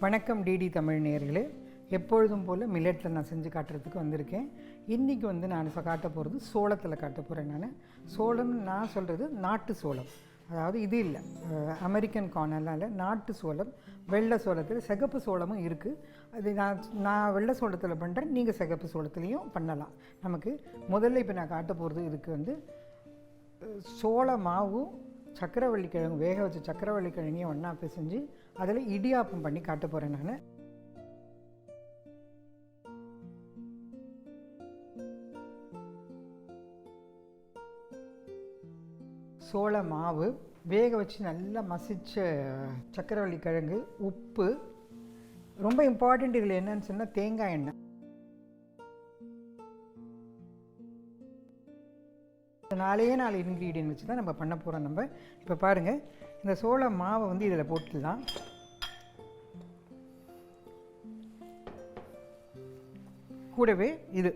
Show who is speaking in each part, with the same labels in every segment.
Speaker 1: வணக்கம் டிடி தமிழ் நேயர்களே. எப்பொழுதும் போல் மில்லட்டில் நான் செஞ்சு காட்டுறதுக்கு வந்திருக்கேன். இன்றைக்கி நான் இப்போ காட்ட போகிறது சோளத்தில் காட்ட போகிறேன். சோளம் நான் சொல்கிறது நாட்டு சோளம், அதாவது இது இல்லை அமெரிக்கன் கார்னெல்லாம் இல்லை, நாட்டு சோளம். வெள்ளை சோளத்தில் சிகப்பு சோளமும் இருக்குது. அது நான் வெள்ளை சோளத்தில் பண்ணுறேன், நீங்கள் சிகப்பு சோளத்துலேயும் பண்ணலாம். நமக்கு முதல்ல இப்போ நான் காட்ட போகிறது இதுக்கு சோள மாவும் சக்கரவள்ளி கிழங்கு, வேக வச்ச சக்கரவள்ளி கிழங்கையும் ஒன்றா பிசைஞ்சு அதில் இடியாப்பம் பண்ணி காட்ட போகிறேன். நான் சோள மாவு வேக வச்சு நல்லா மசிச்ச சக்கரவள்ளி கிழங்கு, உப்பு, ரொம்ப இம்பார்ட்டண்ட் இதில் என்னன்னு சொன்னால் தேங்காய் எண்ணெய். 4 இன்க்ரீடியன்ட் வச்சு தான் நம்ம பண்ண போகிறோம். நம்ம இப்போ பாருங்கள், இந்த சோள மாவை இதில் போட்டுடலாம். கூடவே இது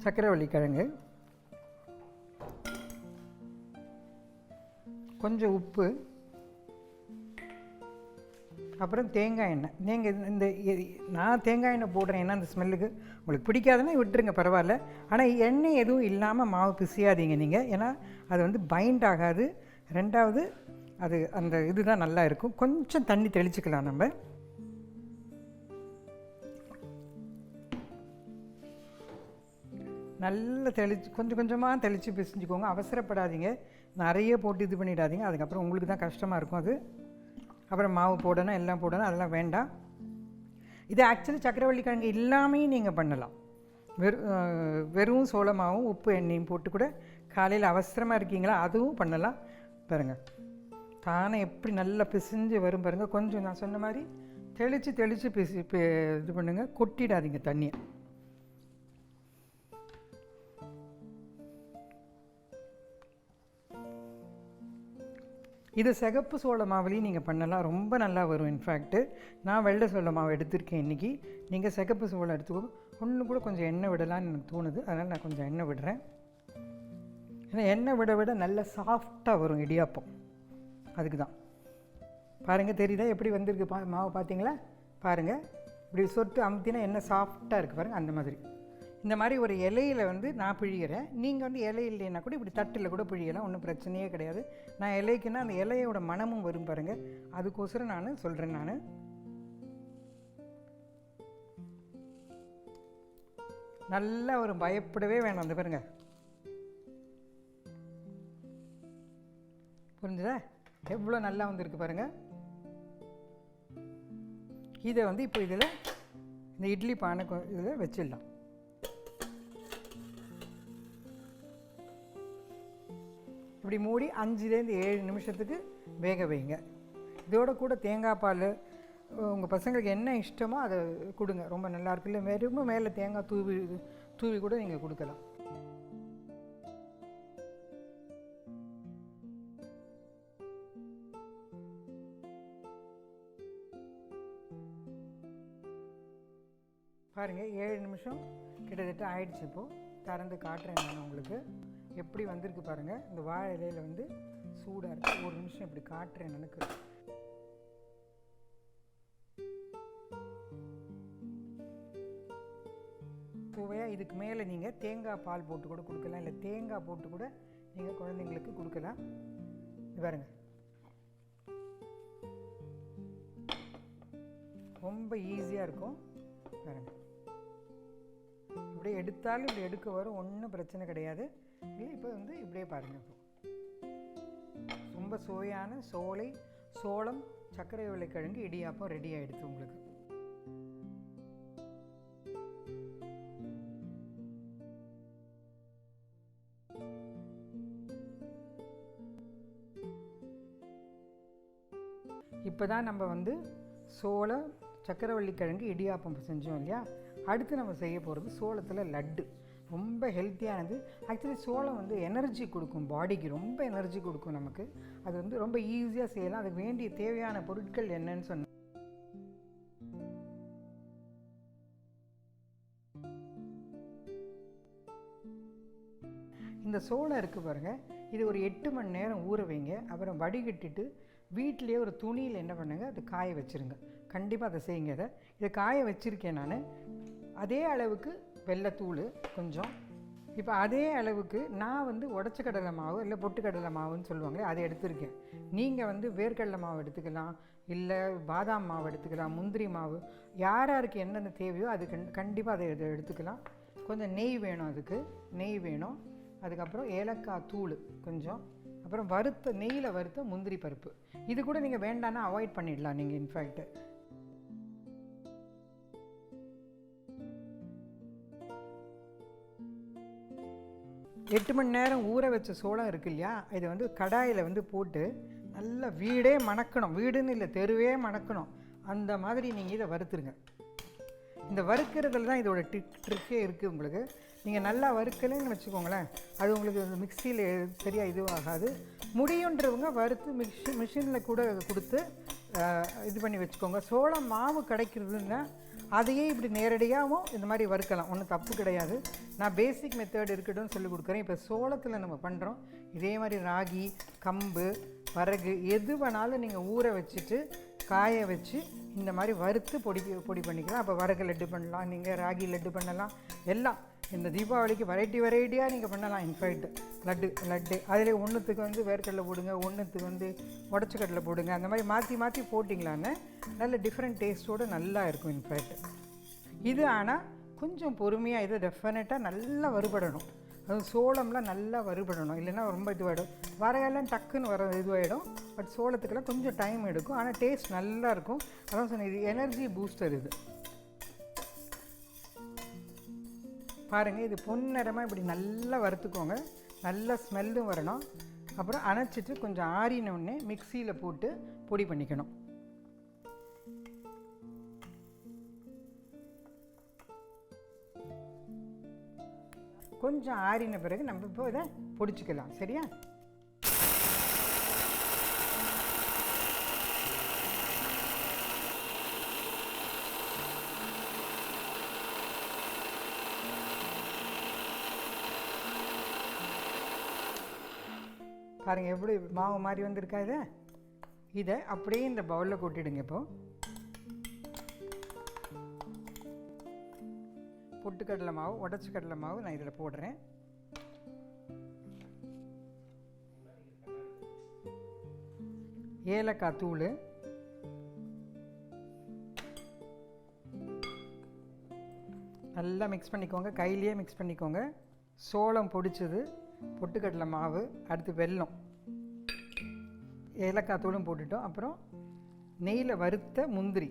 Speaker 1: சக்கரவள்ளி கிழங்கு, கொஞ்சம் உப்பு, அப்புறம் தேங்காய் எண்ணெய். நீங்கள் நான் தேங்காய் எண்ணெய் போடுறேன், ஏன்னா அந்த ஸ்மெல்லுக்கு உங்களுக்கு பிடிக்காதுன்னா விட்டுருங்க, பரவாயில்ல. ஆனால் எண்ணெய் எதுவும் இல்லாமல் மாவு பிசையாதீங்க நீங்கள், ஏன்னா அது பைண்ட் ஆகாது. ரெண்டாவது அது அந்த இதுதான் நல்லா இருக்கும். கொஞ்சம் தண்ணி தெளிச்சுக்கலாம். நம்ம நல்லா தெளிச்சு கொஞ்சம் கொஞ்சமாக தெளித்து பிசைஞ்சுக்கோங்க. அவசரப்படாதீங்க, நிறைய போட்டு இது பண்ணிடாதீங்க, அதுக்கப்புறம் உங்களுக்கு தான் கஷ்டமாக இருக்கும். அது அப்புறம் மாவு போடணும், எல்லாம் போடணும், அதெல்லாம் வேண்டாம். இது ஆக்சுவலி சக்கரவள்ளி கிழங்கு இல்லாமையும் நீங்கள் பண்ணலாம். வெறும் சோள மாவும் உப்பு எண்ணெயும் போட்டு கூட காலையில் அவசரமாக இருக்கீங்களா அதுவும் பண்ணலாம். பாருங்கள், தானே எப்படி நல்லா பிசைஞ்சு வரும் பாருங்கள். கொஞ்சம் நான் சொன்ன மாதிரி தெளித்து இது பண்ணுங்கள், கொட்டிடாதீங்க தண்ணியை. இது சிகப்பு சோள மாவுலேயும் நீங்கள் பண்ணலாம், ரொம்ப நல்லா வரும். இன்ஃபேக்ட்டு நான் வெள்ளை சோள மாவு எடுத்திருக்கேன் இன்றைக்கி. நீங்கள் சிகப்பு சோளம் எடுத்துக்கோங்க. ஒன்று கூட கொஞ்சம் எண்ணெய் விடலான்னு எனக்கு தோணுது, அதனால் நான் கொஞ்சம் எண்ணெய் விடுறேன். ஏன்னா எண்ணெய் விட நல்ல சாஃப்டாக வரும் இடியாப்பம், அதுக்கு தான். பாருங்கள், தெரியுதா எப்படி வந்திருக்கு மாவு? பார்த்தீங்களா? பாருங்கள், இப்படி சொட்டு அமுத்தினா என்ன சாஃப்டாக இருக்குது பாருங்கள். அந்த மாதிரி இந்த மாதிரி ஒரு இலையில் நான் பிழிகிறேன். நீங்கள் இலை இல்லைன்னா கூட இப்படி தட்டில் கூட பிழியலாம், ஒன்றும் பிரச்சனையே கிடையாது. நான் இலைக்குன்னா அந்த இலையோட மனமும் வரும் பாருங்கள், அதுக்கோசரம் நான் சொல்கிறேன். நான் நல்லா ஒரு பயப்படவே வேணாம். அந்த பாருங்க, புரிஞ்சுதா எவ்வளோ நல்லா வந்திருக்கு பாருங்கள். இதை இப்போ இதில் இந்த இட்லி பானை இதில் வச்சிடலாம். இப்படி மூடி 5-7 நிமிஷத்துக்கு வேக வைங்க. இதோட கூட தேங்காய் பால், உங்கள் பசங்களுக்கு என்ன இஷ்டமோ அதை கொடுங்க, ரொம்ப நல்லாயிருக்கு. இல்லை வெறும் மேலே தேங்காய் தூவி கூட நீங்கள் கொடுக்கலாம். பாருங்கள், 7 நிமிஷம் கிட்டத்தட்ட ஆயிடுச்சு. இப்போது திறந்து காட்டுறேன் நான் உங்களுக்கு எப்படி வந்திருக்கு பாருங்கள். இந்த வாழை இலையில் சூடாக இருக்குது. 1 நிமிஷம் இப்படி காட்டுறேன். எனக்கு சுவையாக இதுக்கு மேலே நீங்கள் தேங்காய் பால் போட்டு கூட கொடுக்கலாம், இல்லை தேங்காய் போட்டு கூட நீங்கள் குழந்தைங்களுக்கு கொடுக்கலாம். இது பாருங்கள், ரொம்ப ஈஸியாக இருக்கும். பாருங்கள், இப்படியே எடுத்தாலும் இப்படி எடுக்க வரும், ஒன்றும் பிரச்சனை கிடையாது. இல்லை இப்போ இப்படியே பாருங்கள், ரொம்ப சுவையான சோளம் சக்கரவள்ளி கிழங்கு இடியாப்பம் ரெடி ஆகிடுச்சு உங்களுக்கு. இப்போ தான் நம்ம சோளம் சக்கரவள்ளி கிழங்கு இடியாப்பம் செஞ்சோம் இல்லையா? அடுத்து நம்ம செய்ய போகிறது சோளத்தில் லட்டு. ரொம்ப ஹெல்த்தியானது. ஆக்சுவலி சோளம் எனர்ஜி கொடுக்கும், பாடிக்கு ரொம்ப எனர்ஜி கொடுக்கும் நமக்கு. அது ரொம்ப ஈஸியாக செய்யலாம். அதுக்கு வேண்டிய தேவையான பொருட்கள் என்னன்னு சொன்ன இந்த சோளம் இருக்குது பாருங்கள், இது ஒரு 8 மணி நேரம் ஊற வைங்க. அப்புறம் வடிகட்டிட்டு வீட்டிலேயே ஒரு துணியில் என்ன பண்ணுங்கள், அது காய வச்சுருங்க. கண்டிப்பாக அதை செய்யுங்க. இதை காய வச்சுருக்கேன் நான். அதே அளவுக்கு வெள்ளைத்தூள் கொஞ்சம். இப்போ அதே அளவுக்கு நான் வந்து உடச்ச கடலை மாவு இல்லை பொட்டுக்கடலை மாவுன்னு சொல்லுவாங்களே, அதை எடுத்துருக்கேன். நீங்கள் வந்து வேர்க்கடலை மாவு எடுத்துக்கலாம், இல்லை பாதாம் மாவு எடுத்துக்கலாம், முந்திரி மாவு, யாருக்கு என்னென்ன தேவையோ அது கண்டிப்பாக அதை எடுத்துக்கலாம். கொஞ்சம் நெய் வேணும், அதுக்கு நெய் வேணும். அதுக்கப்புறம் ஏலக்காய் தூள் கொஞ்சம், அப்புறம் நெய்யில் வறுத்த முந்திரி பருப்பு. இது கூட நீங்கள் வேண்டான்னா அவாய்ட் பண்ணிடலாம் நீங்கள். இன்ஃபேக்ட் 8 மணி நேரம் ஊற வச்ச சோளம் இருக்கு இல்லையா, இதை வந்து கடாயில் வந்து போட்டு நல்லா வீடே மணக்கணும், வீடுன்னு இல்லை தெருவே மணக்கணும், அந்த மாதிரி நீங்கள் இதை வறுத்துருங்க. இந்த வறுக்கிறதுல தான் இதோட ட்ரிக்கே இருக்குது உங்களுக்கு. நீங்கள் நல்லா வறுக்கலைன்னு வச்சுக்கோங்களேன், அது உங்களுக்கு மிக்சியில் சரியாக இதுவாகாது. முடியுன்றவங்க வறுத்து மிஷினில் கூட கொடுத்து இது பண்ணி வச்சுக்கோங்க. சோளம் மாவு கிடைக்கிறதுன்னா அதையே இப்படி நேரடியாகவும் இந்த மாதிரி வறுக்கலாம், ஒன்றும் தப்பு கிடையாது. நான் பேசிக் மெத்தட் இருக்கட்டும் சொல்லி கொடுக்குறேன். இப்போ சோளத்தில் நம்ம பண்ணுறோம், இதே மாதிரி ராகி, கம்பு, வரகு எது வேணாலும் நீங்கள் ஊற வச்சுட்டு காய வச்சு இந்த மாதிரி வறுத்து பொடி பண்ணிக்கலாம். அப்போ வரகு லட்டு பண்ணலாம், நீங்கள் ராகி லட்டு பண்ணலாம், எல்லாம் இந்த தீபாவளிக்கு வெரைட்டியாக நீங்கள் பண்ணலாம். இன்ஃபேக்ட் லட்டு அதில் ஒன்றுத்துக்கு வந்து வேர்க்கடலை போடுங்க, ஒன்றுத்துக்கு வந்து உடச்ச கடலை போடுங்க, அந்த மாதிரி மாற்றி போட்டிங்களான்னு நல்ல டிஃப்ரெண்ட் டேஸ்ட்டோடு நல்லா இருக்கும். இன்ஃபேக்ட் இது ஆனால் கொஞ்சம் பொறுமையாக, இது டெஃபினட்டாக நல்லா வறுபடணும். அதுவும் சோளம்லாம் நல்லா வறுபடணும், இல்லைன்னா ரொம்ப இதுவாகிடும். வரையெல்லாம் டக்குன்னு இதுவாகிடும். பட் சோளத்துக்கெல்லாம் கொஞ்சம் டைம் எடுக்கும், ஆனால் டேஸ்ட் நல்லா இருக்கும். அதான் சொன்னேன், இது எனர்ஜி பூஸ்டர். இது பாருங்கள், இது பொன்னிறமாக இப்படி நல்லா வறுத்துக்கோங்க, நல்ல ஸ்மெல்லும் வரணும். அப்புறம் அணைச்சிட்டு கொஞ்சம் ஆறினோடனே மிக்சியில் போட்டு பொடி பண்ணிக்கணும். கொஞ்சம் ஆறின பிறகு நம்ம இப்போ இதை பொடிச்சிக்கலாம். சரியா? பாருங்கள் எப்படி மாவு மாதிரி வந்திருக்கா. இதை அப்படியே இந்த பவுலில் கொட்டிடுங்க. இப்போது பொட்டுக்கடலை மாவு, உடச்ச கடலை மாவு நான் இதில் போடுறேன். ஏலக்காய் தூள், நல்லா மிக்ஸ் பண்ணிக்கோங்க, கையிலேயே மிக்ஸ் பண்ணிக்கோங்க. சோளம் பொடிச்சது, பொட்டுக்கடலை மாவு, அடுத்து வெல்லம், ஏலக்காய் தூளும் போட்டுட்டோம். அப்புறம் நெய்யில் வறுத்த முந்திரி.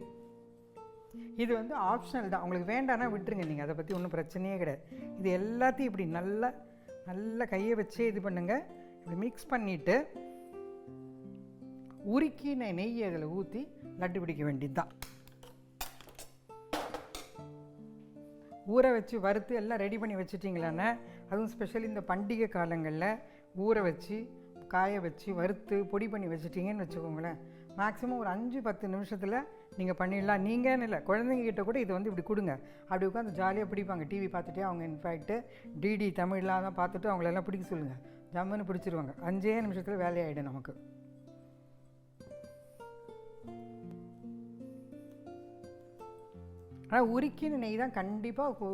Speaker 1: இது வந்து ஆப்ஷனல் தான், உங்களுக்கு வேண்டான்னா விட்டுருங்க, நீங்கள் அதை பற்றி ஒன்றும் பிரச்சனையே கிடையாது. இது எல்லாத்தையும் இப்படி நல்லா கையை வச்சே இது பண்ணுங்கள். இப்படி மிக்ஸ் பண்ணிவிட்டு உருக்கி நெய்யை அதில் ஊற்றி லட்டு பிடிக்க வேண்டியது தான். ஊற வச்சு வறுத்து எல்லாம் ரெடி பண்ணி வச்சுட்டிங்களான்னா, அதுவும் ஸ்பெஷலி இந்த பண்டிகை காலங்களில் ஊற வச்சு காய வச்சு வறுத்து பொடி பண்ணி வச்சுட்டிங்கன்னு வச்சுக்கோங்களேன், மேக்ஸிமம் ஒரு 5-10 நிமிஷத்தில் நீங்கள் பண்ணிடலாம். நீங்கன்னு இல்லை, குழந்தைங்ககிட்ட கூட இதை வந்து இப்படி கொடுங்க, அப்படி உட்காந்து ஜாலியாக பிடிப்பாங்க. டிவி பார்த்துட்டே அவங்க இன்ஃபேக்ட்டு டிடி தமிழ்லாம் தான் பார்த்துட்டு அவங்களெல்லாம் பிடிக்க சொல்லுங்கள், ஜம்முன்னு பிடிச்சிருவாங்க. 5 நிமிஷத்தில் வேலையாகிடும் நமக்கு. ஆனால் உருக்கின நெய் தான் கண்டிப்பாக,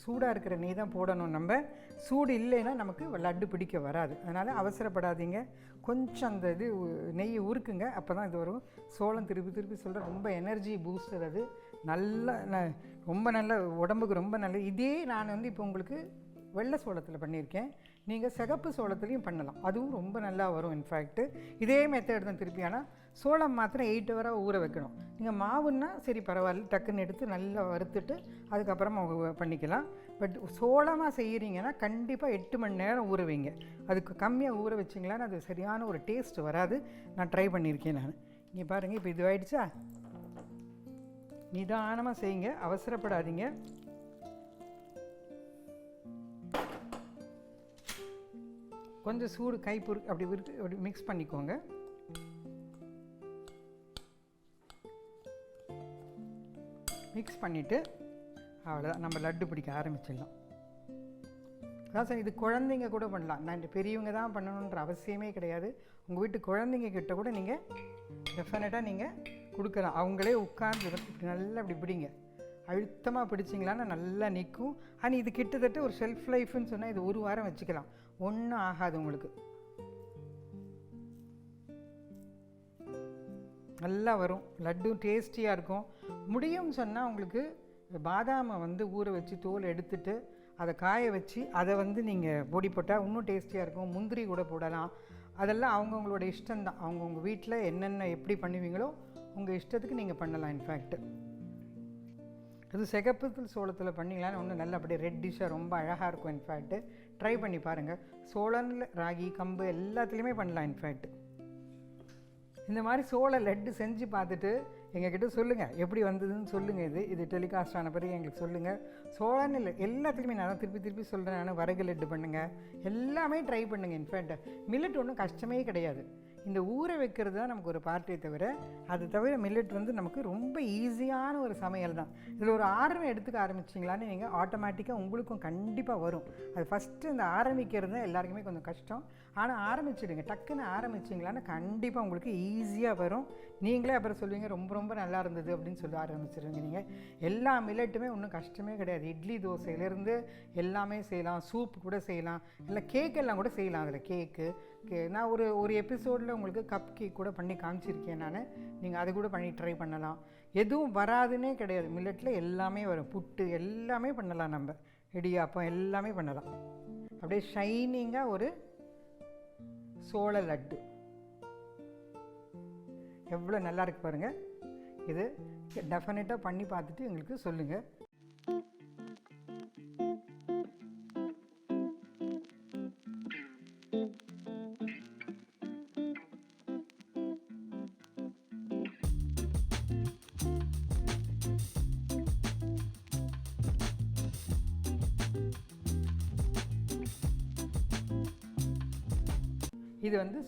Speaker 1: சூடாக இருக்கிற நெய் தான் போடணும். நம்ம சூடு இல்லைன்னா நமக்கு லட்டு பிடிக்க வராது. அதனால் அவசரப்படாதீங்க, கொஞ்சம் அந்த இது நெய்யை உருக்குங்க, அப்போ தான் இது வரும். சோளம் திருப்பி சொல்கிறேன், ரொம்ப எனர்ஜி பூஸ்டர். அது ரொம்ப நல்ல உடம்புக்கு ரொம்ப நல்லது. இதே நான் வந்து இப்போ உங்களுக்கு வெள்ளை சோளத்தில் பண்ணியிருக்கேன், நீங்கள் சிகப்பு சோளத்துலேயும் பண்ணலாம், அதுவும் ரொம்ப நல்லா வரும். இன்ஃபேக்ட்டு இதே மெத்தட் தான் திருப்பி. ஆனால் சோளம் மாத்திரம் 8 hours ஊற வைக்கணும். நீங்கள் மாவுன்னா சரி பரவாயில்ல, டக்குன்னு எடுத்து நல்லா வறுத்துட்டு அதுக்கப்புறமா பண்ணிக்கலாம். பட் சோளமாக செய்கிறீங்கன்னா கண்டிப்பாக 8 மணி நேரம் ஊற வைங்க. அதுக்கு கம்மியாக ஊற வச்சிங்களான்னு அது சரியான ஒரு டேஸ்ட் வராது. நான் ட்ரை பண்ணியிருக்கேன் நான். இங்கே பாருங்கள், இப்போ இது ஆயிடுச்சா. நிதானமாக செய்யுங்க, அவசரப்படாதீங்க. கொஞ்சம் சூடு அப்படி மிக்ஸ் பண்ணிக்கோங்க. மிக்ஸ் பண்ணிவிட்டு அவ்வளோதான், நம்ம லட்டு பிடிக்க ஆரம்பிச்சிடலாம். அதான் சார், இது குழந்தைங்க கூட பண்ணலாம். நான் பெரியவங்க தான் பண்ணணுன்ற அவசியமே கிடையாது. உங்கள் வீட்டு குழந்தைங்க கிட்ட கூட நீங்கள் டெஃபினட்டாக நீங்கள் கொடுக்கலாம். அவங்களே உட்கார்ந்து இப்படி நல்லா இப்படி பிடிங்க, அழுத்தமாக பிடிச்சிங்களான்னா நல்லா நிற்கும். ஆனால் இது கிட்டத்தட்ட ஒரு ஷெல்ஃப் லைஃப்னு சொன்னால் இது 1 வாரம் வச்சுக்கலாம், ஒன்றும் ஆகாது உங்களுக்கு. நல்லா வரும், லட்டும் டேஸ்டியாக இருக்கும். முடியும்னு சொன்னால் உங்களுக்கு பாதாமை வந்து ஊற வச்சு தோல் எடுத்துட்டு அதை காய வச்சு அதை வந்து நீங்கள் பொடி போட்டால் இன்னும் டேஸ்டியாக இருக்கும். முந்திரி கூட போடலாம். அதெல்லாம் அவங்கவுங்களோட இஷ்டம்தான். அவங்கவுங்க வீட்டில் என்னென்ன எப்படி பண்ணுவீங்களோ உங்கள் இஷ்டத்துக்கு நீங்கள் பண்ணலாம். இன்ஃபேக்ட் அது சிகப்பு சோளத்தில் பண்ணிங்களான்னு ஒன்று நல்லா அப்படியே ரெட்டிஷாக ரொம்ப அழகாக இருக்கும். இன்ஃபேக்ட்டு ட்ரை பண்ணி பாருங்கள். சோளனில் ராகி கம்பு எல்லாத்துலேயுமே பண்ணலாம். இன்ஃபேக்ட் இந்த மாதிரி சோள லட்டு செஞ்சு பார்த்துட்டு எங்ககிட்ட சொல்லுங்கள், எப்படி வந்ததுன்னு சொல்லுங்கள். இது டெலிகாஸ்ட் ஆன பிறகு எங்களுக்கு சொல்லுங்கள். சோளன்னு இல்லை, எல்லாத்துலேயுமே நான் திருப்பி சொல்கிறேன். நான் வரகு லட்டு பண்ணுங்கள், எல்லாமே ட்ரை பண்ணுங்கள். இன்ஃபேக்ட் மில்லட் ஒன்றும் கஷ்டமே கிடையாது. இந்த ஊற வைக்கிறது தான் நமக்கு ஒரு பார்ட்டியை தவிர, அது தவிர மில்லட் வந்து நமக்கு ரொம்ப ஈஸியான ஒரு சமையல் தான். இதில் ஒரு ஆர்வம் எடுத்துக்க ஆரம்பிச்சிங்களான்னு நீங்கள் ஆட்டோமேட்டிக்காக உங்களுக்கும் கண்டிப்பாக வரும். அது ஃபஸ்ட்டு இந்த ஆரம்பிக்கிறது தான் எல்லாருக்குமே கொஞ்சம் கஷ்டம். ஆனால் ஆரம்பிச்சிடுங்க, டக்குன்னு ஆரம்பிச்சிங்களான்னு கண்டிப்பாக உங்களுக்கு ஈஸியாக வரும். நீங்களே அப்புறம் சொல்லுவீங்க ரொம்ப ரொம்ப நல்லா இருந்தது அப்படின்னு சொல்லி ஆரம்பிச்சிடுங்க. நீங்கள் எல்லா மில்லட்டுமே ஒன்றும் கஷ்டமே கிடையாது. இட்லி தோசையிலேருந்து எல்லாமே செய்யலாம். சூப் கூட செய்யலாம், இல்லை கேக்கெல்லாம் கூட செய்யலாம். அதில் கேக்கு நான் ஒரு எபிசோடில் உங்களுக்கு கப் கேக் கூட பண்ணி காமிச்சிருக்கேன் நான். நீங்கள் அது கூட பண்ணி ட்ரை பண்ணலாம். எதுவும் வராதுன்னே கிடையாது. மில்லட்டில் எல்லாமே வரும். புட்டு எல்லாமே பண்ணலாம். நம்ம இடியாப்பம் எல்லாமே பண்ணலாம். அப்படியே ஷைனிங்காக ஒரு சோள லட்டு எவ்வளோ நல்லா இருக்கு பாருங்கள். இது டெஃபினட்டாக பண்ணி பார்த்துட்டு எங்களுக்கு சொல்லுங்கள். இது வந்து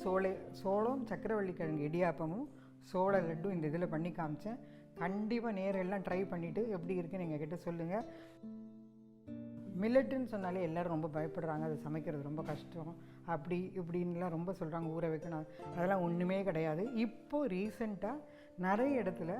Speaker 1: சோளம் சக்கரவள்ளி கிழங்கு இடியாப்பமும் சோள லட்டும் இந்த இதில் பண்ணி காமிச்சேன். கண்டிப்பாக நேரெல்லாம் ட்ரை பண்ணிவிட்டு எப்படி இருக்குன்னு எங்கள் கிட்டே சொல்லுங்கள். மில்லட்டுன்னு சொன்னாலே எல்லோரும் ரொம்ப பயப்படுறாங்க, அது சமைக்கிறது ரொம்ப கஷ்டம் அப்படி இப்படின்லாம் ரொம்ப சொல்கிறாங்க, ஊற வைக்கணும். அதெல்லாம் ஒன்றுமே கிடையாது. இப்போது ரீசெண்டாக நிறைய இடத்துல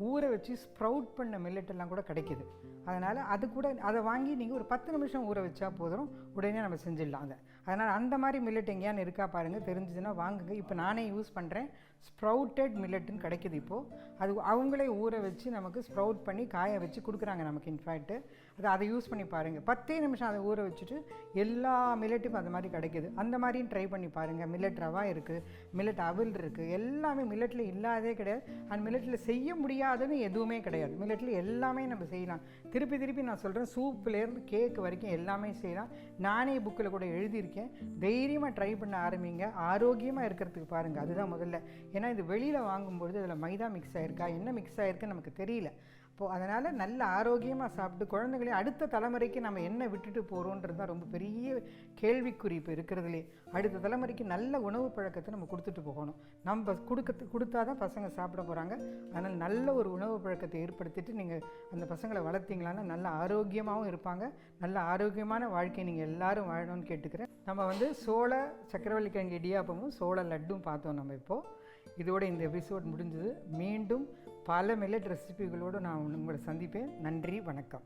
Speaker 1: ஊற வச்சு ஸ்ப்ரவுட் பண்ண மில்லட்டெல்லாம் கூட கிடைக்கிது. அதனால் அது கூட அதை வாங்கி நீங்கள் ஒரு 10 நிமிஷம் ஊற வச்சா போதும், உடனே நம்ம செஞ்சிடலாம் அதை. அதனால் அந்த மாதிரி மில்லட் எங்கேயானு இருக்கா பாருங்கள், தெரிஞ்சதுன்னா வாங்குங்க. இப்போ நானே யூஸ் பண்ணுறேன், ஸ்ப்ரவுட்டட் மில்லட்டுன்னு கிடைக்கிது இப்போது. அது அவங்களே ஊற வச்சு நமக்கு ஸ்ப்ரவுட் பண்ணி காய வச்சு கொடுக்குறாங்க நமக்கு. இன்ஃபேக்ட்டு அதை யூஸ் பண்ணி பாருங்கள். 10 நிமிஷம் அதை ஊற வச்சுட்டு எல்லா மில்லட்டும் அந்த மாதிரி கிடைக்கிது. அந்த மாதிரியும் ட்ரை பண்ணி பாருங்கள். மில்லட் ரவா இருக்குது, மில்லட் அவல் இருக்குது, எல்லாமே மில்லட்டில் இல்லாதே கிடையாது. அண்ட் மில்லட்டில் செய்ய முடியாதுன்னு எதுவுமே கிடையாது. மில்லட்டில் எல்லாமே நம்ம செய்யலாம். திருப்பி நான் சொல்கிறேன், சூப்லேருந்து கேக் வரைக்கும் எல்லாமே செய்யலாம். நானே புக்கில் கூட எழுதியிருக்கேன். தைரியமாக ட்ரை பண்ண ஆரம்பிங்க. ஆரோக்கியமாக இருக்கிறதுக்கு பாருங்கள், அதுதான் முதல்ல. ஏன்னா இது வெளியில் வாங்கும்பொழுது அதில் மைதா மிக்ஸ் ஆகிருக்கா, என்ன மிக்ஸ் ஆகிருக்குன்னு நமக்கு தெரியல. அப்போது அதனால் நல்ல ஆரோக்கியமாக சாப்பிட்டு குழந்தைங்களே அடுத்த தலைமுறைக்கு நம்ம என்ன விட்டுட்டு போகிறோன்றது தான் ரொம்ப பெரிய கேள்விக்குறி இப்போ இருக்கிறதுலே. அடுத்த தலைமுறைக்கு நல்ல உணவு பழக்கத்தை நம்ம கொடுத்துட்டு போகணும். நம்ம கொடுத்தா தான் பசங்க சாப்பிட போகிறாங்க. அதனால் நல்ல ஒரு உணவு பழக்கத்தை ஏற்படுத்திட்டு நீங்கள் அந்த பசங்களை வளர்த்திங்களான்னா நல்ல ஆரோக்கியமாகவும் இருப்பாங்க. நல்ல ஆரோக்கியமான வாழ்க்கையை நீங்கள் எல்லோரும் வாழணும்னு கேட்டுக்கிறேன். நம்ம வந்து சோள சக்கரவள்ளி கிழங்கு இடியாப்பமும் சோள லட்டும் பார்த்தோம் நம்ம இப்போது. இதோட இந்த எபிசோட் முடிஞ்சது. மீண்டும் பல மில்லட் ரெசிபிகளோடு நான் உங்களை சந்திப்பேன். நன்றி, வணக்கம்.